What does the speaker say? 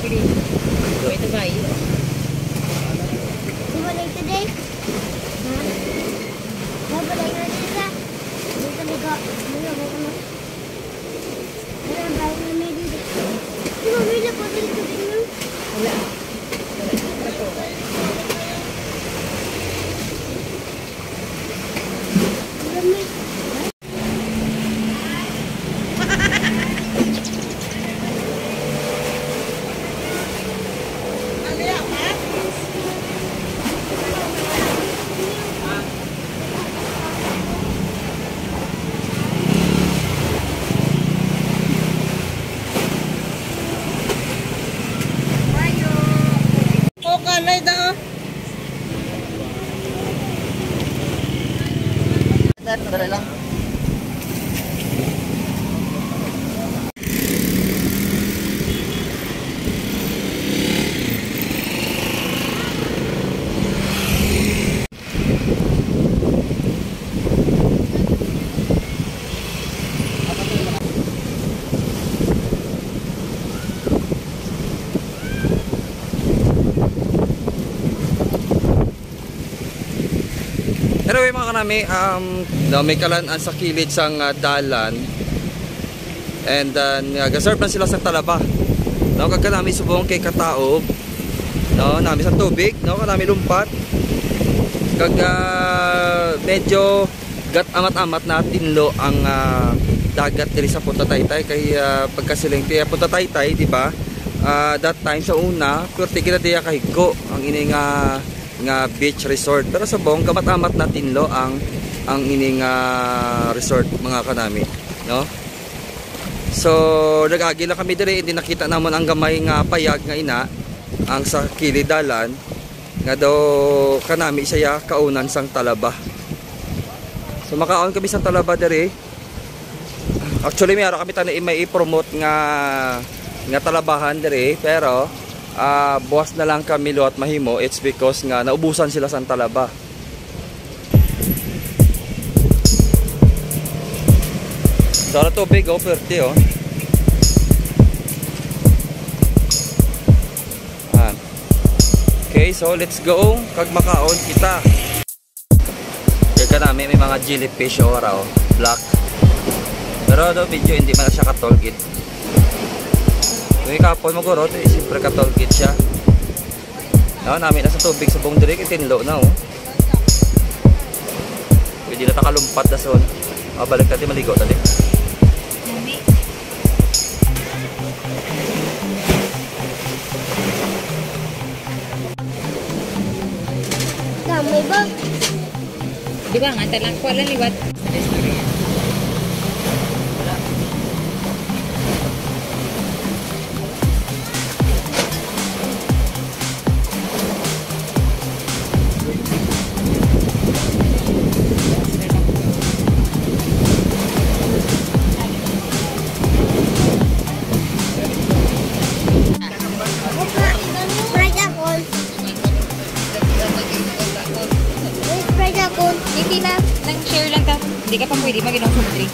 Wait to buy. Balik today. Balik na dito. Dito bigo. Dito mo. Wala ba yung may dito? Ano may po dito dito? Wala. Dali lang. Anyway mga kanami, may kalaan sa kilid sang dalan and nag-serve na sila sa talaba. No, kag kanami subong kay kataob. No, nami sa tubig, no, kanami lumpat. Kag medyo gat amat-amat na tinlo ang dagat diri sa Punta Taytay kay pagkasiling ti Punta Taytay, di ba? That time sa una, purti kita diya kahigko ang ini nga beach resort, pero sa bong kamat-amat na tinlo ang ining resort mga kanami, no? So nagagi lang kami diri, hindi nakita namon ang gamay nga payag nga ina ang sa kilidalan nga daw kanami siya kaunan sang talaba. So makaon kami sa talaba diri. Actually mayroon kami tani may i-promote nga talabahan diri, pero buwas na lang kami lo at mahimo. It's because nga naubusan sila sa talaba. Sa tubig perte oh. Okay, so let's go. Kag makaon kita. Kaya namin may mga jellyfish raw, black. Pero do video hindi man siya katolgit. Kung ikapon mo guro, siyempre katolgit siya. No, namin nasa tubig sa buong dirik, itinlo na oh. Pwede na takalumpat na son. Balik natin maligo tali. May bag. Di ba nga, talang ko lang liwat. Hindi na, nang share lang ka. Hindi ka pa pwede mag-inom sa drink.